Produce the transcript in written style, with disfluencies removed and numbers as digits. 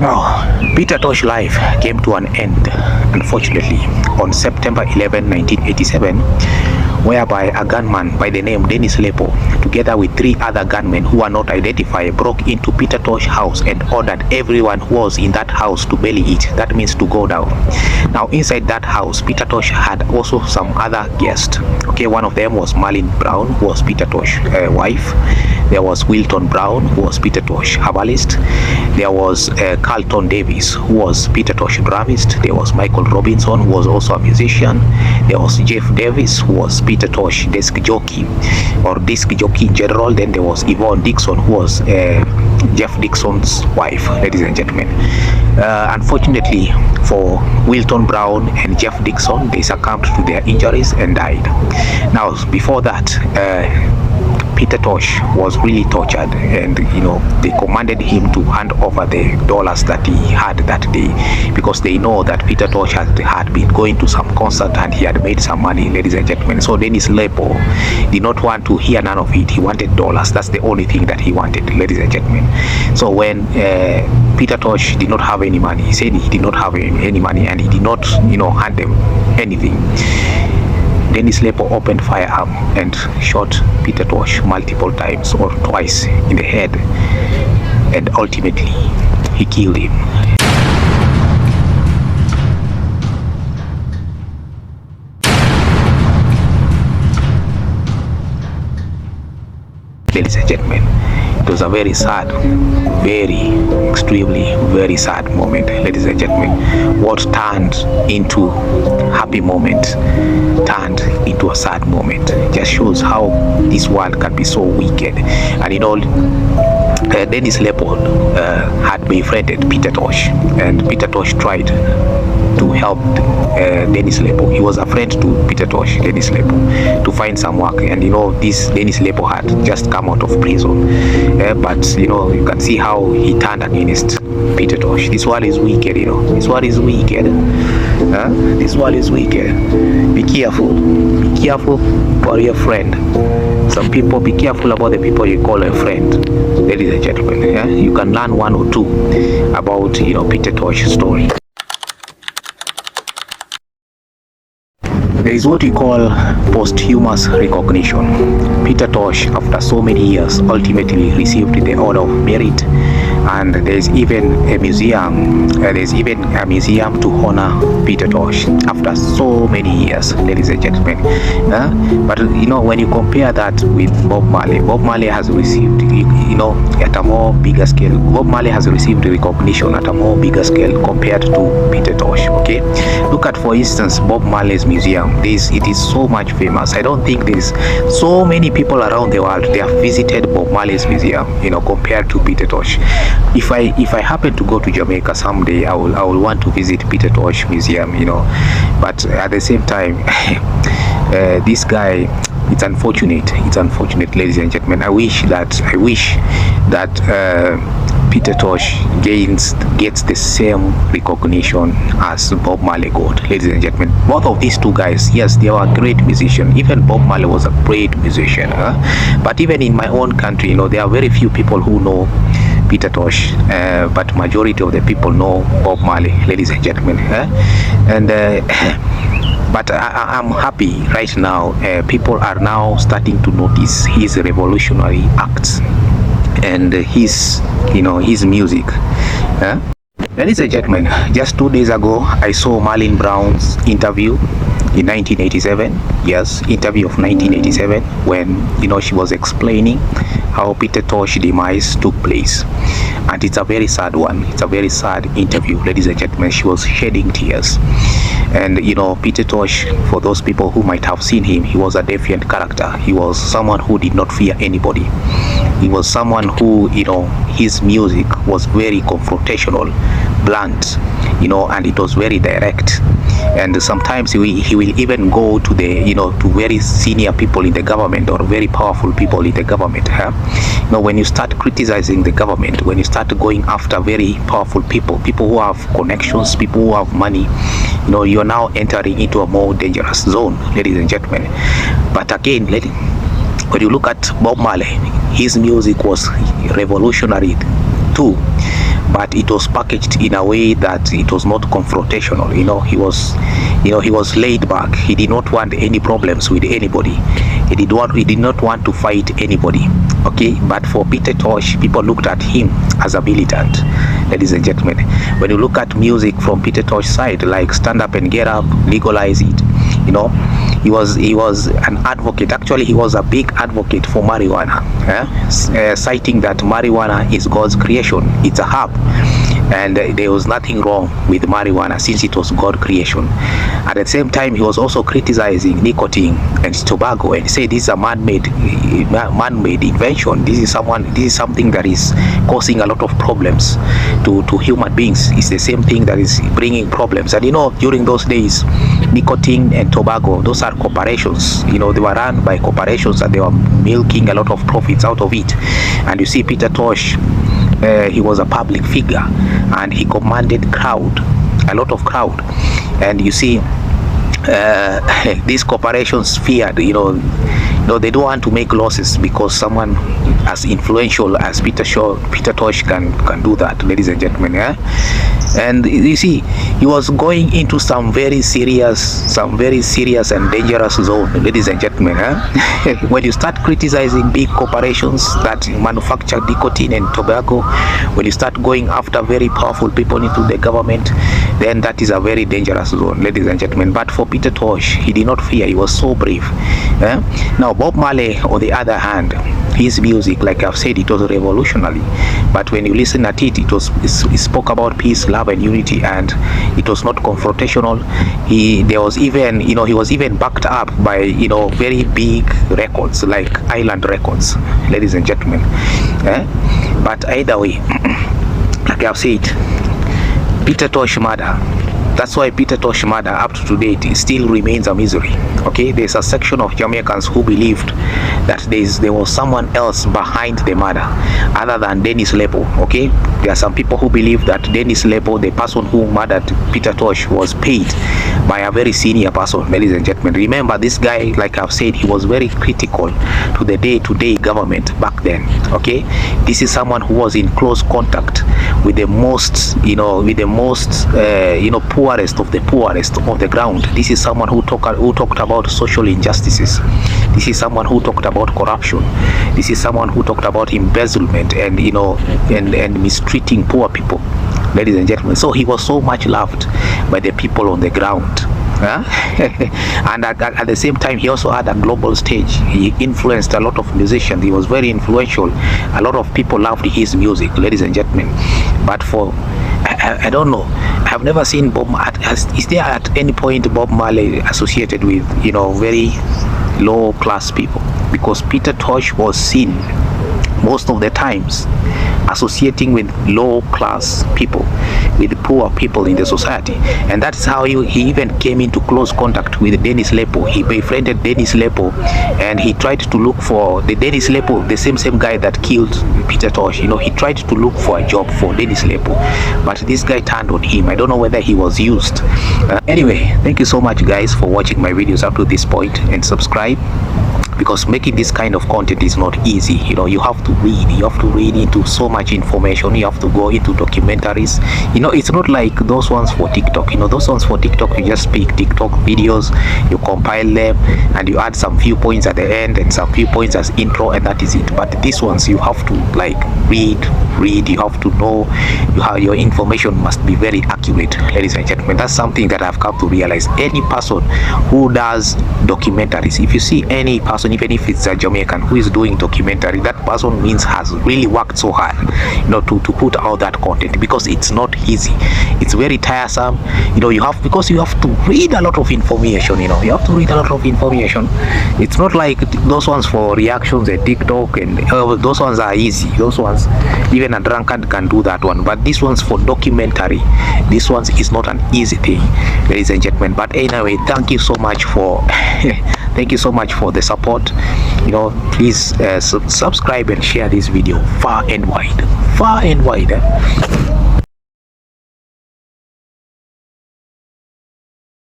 Now, Peter Tosh life came to an end, unfortunately, on September 11, 1987, whereby a gunman by the name Dennis Lepo, together with 3 other gunmen who are not identified, broke into Peter Tosh's house and ordered everyone who was in that house to belly it. That means to go down. Now, inside that house, Peter Tosh had also some other guests. Okay, one of them was Marley Brown, who was Peter Tosh's wife. There was Wilton Brown, who was Peter Tosh herbalist. There was Carlton Davis, who was Peter Tosh drummist. There was Michael Robinson, who was also a musician. There was Jeff Davis, who was Peter Tosh disc jockey or disc jockey in general. Then there was Yvonne Dixon, who was Jeff Dixon's wife, ladies and gentlemen. Unfortunately for Wilton Brown and Jeff Dixon, they succumbed to their injuries and died. Now, before that, Peter Tosh was really tortured, and they commanded him to hand over the dollars that he had that day, because they know that Peter Tosh had been going to some concert and he had made some money, ladies and gentlemen. So Dennis Lepo did not want to hear none of it. He wanted dollars. That's the only thing that he wanted, ladies and gentlemen. So when Peter Tosh did not have any money, he said he did not have any money, and he did not hand them anything. Dennis Lepo opened firearm and shot Peter Tosh multiple times, or twice in the head, and ultimately he killed him. Ladies and gentlemen, it was a very sad, extremely very sad moment, ladies and gentlemen. What turned into happy moment turned into a sad moment. It just shows how this world can be so wicked. And Dennis Lepo had befriended Peter Tosh, and Peter Tosh tried to help Dennis Lepo. He was a friend to Peter Tosh, Dennis Lepo, to find some work. And this Dennis Lepo had just come out of prison, but you can see how he turned against Peter Tosh. This world is wicked, this world is wicked. This world is wicked. Be careful for your friend. Some people, be careful about the people you call a friend, ladies and gentlemen. You can learn one or two about Peter Tosh's story. There is what we call posthumous recognition. Peter Tosh, after so many years, ultimately received the Order of Merit, and there is even a museum. To honor Peter Tosh after so many years, ladies and gentlemen. But when you compare that with Bob Marley has received, at a more bigger scale. Bob Marley has received recognition at a more bigger scale compared to Peter Tosh. Okay, look at, for instance, Bob Marley's museum. It is so much famous. I don't think there's so many people around the world they have visited Bob Marley's museum, compared to Peter Tosh. If I happen to go to Jamaica someday, I will want to visit Peter Tosh museum, but at the same time, this guy, it's unfortunate, ladies and gentlemen. I wish that Peter Tosh gets the same recognition as Bob Marley got, ladies and gentlemen. Both of these two guys, yes, they were great musicians. Even Bob Marley was a great musician. But even in my own country, there are very few people who know Peter Tosh, but majority of the people know Bob Marley, ladies and gentlemen. But I'm happy right now. People are now starting to notice his revolutionary acts and his music. Ladies and gentlemen, just 2 days ago, I saw Marley Brown's interview in 1987. Yes, interview of 1987, when she was explaining how Peter Tosh's demise took place, and it's a very sad one. It's a very sad interview, ladies and gentlemen. She was shedding tears. And Peter Tosh, for those people who might have seen him, he was a defiant character. He was someone who did not fear anybody. He was someone who, his music was very confrontational, blunt, and it was very direct. And sometimes he will even go to to very senior people in the government, or very powerful people in the government. When you start criticizing the government, when you start going after very powerful people who have connections, people who have money, you're now entering into a more dangerous zone, ladies and gentlemen. But again, when you look at Bob Marley, his music was revolutionary too. but it was packaged in a way that it was not confrontational. He was laid back. He did not want any problems with anybody. He did not want to fight anybody. Okay, but for Peter Tosh, people looked at him as a militant, ladies and gentlemen. When you look at music from Peter Tosh's side, like Stand Up and Get Up, Legalize It, he was an advocate. Actually, he was a big advocate for marijuana, citing that marijuana is God's creation. It's a herb, and there was nothing wrong with marijuana since it was God's creation. At the same time, he was also criticizing nicotine and tobacco and say this is a man-made invention. This is something that is causing a lot of problems to human beings. It's the same thing that is bringing problems. And during those days, nicotine and tobacco, those are corporations. They were run by corporations and they were milking a lot of profits out of it. And you see Peter Tosh, he was a public figure and he commanded a lot of crowd. And you see these corporations feared, they don't want to make losses because someone as influential as Peter Tosh can do that, ladies and gentlemen. And you see, he was going into some very serious and dangerous zone, ladies and gentlemen. When you start criticizing big corporations that manufacture nicotine and tobacco, when you start going after very powerful people into the government, then that is a very dangerous zone, ladies and gentlemen. But for Peter Tosh, he did not fear. He was so brave. Now Bob Marley, on the other hand, his music, like I've said, it was revolutionary, but when you listen at it, it spoke about peace, love and unity, and it was not confrontational. He was even backed up by very big records like Island Records, ladies and gentlemen. But either way, like I've said, Peter Tosh murder, that's why Peter Tosh murder up to date still remains a misery. Okay, there's a section of Jamaicans who believed that there was someone else behind the murder other than Dennis Lepo. Okay, there are some people who believe that Dennis Lepo, the person who murdered Peter Tosh, was paid by a very senior person, ladies and gentlemen. Remember, this guy, like I've said, he was very critical to the day-to-day government back then. Okay, this is someone who was in close contact with the most poorest of the poorest of the ground. This is someone who talked about social injustices. This is someone who talked about corruption. This is someone who talked about embezzlement and and mistreating poor people, ladies and gentlemen. So he was so much loved by the people on the ground. And at the same time, he also had a global stage. He influenced a lot of musicians. He was very influential. A lot of people loved his music, ladies and gentlemen. But I don't know, I've never seen Bob Marley. Is there at any point Bob Marley associated with very low class people? Because Peter Tosh was seen most of the times associating with low class people, with poor people in the society. And that's how he even came into close contact with Dennis Lepo. He befriended Dennis Lepo and he tried to look for the Dennis Lepo, the same guy that killed Peter Tosh. He tried to look for a job for Dennis Lepo, but this guy turned on him. I don't know whether he was used. Anyway, thank you so much guys for watching my videos up to this point, and subscribe, because making this kind of content is not easy. You have to read into so much information. You have to go into documentaries. It's not like those ones for TikTok. Those ones for TikTok, you just pick TikTok videos, you compile them, and you add some few points at the end and some few points as intro, and that is it. But these ones, you have to read, you have to know, your information must be very accurate, ladies and gentlemen. That's something that I've come to realize. Any person who does documentaries, if you see any person, even if it's a Jamaican who is doing documentary, that person means has really worked so hard to put out that content, because it's not easy. It's very tiresome. Because you have to read a lot of information. You have to read a lot of information. It's not like those ones for reactions and TikTok, and those ones are easy. Those ones, even a drunkard can do that one. But this one's for documentary. This one's is not an easy thing, ladies and gentlemen. But anyway, thank you so much for thank you so much for the support. Please subscribe and share this video far and wide.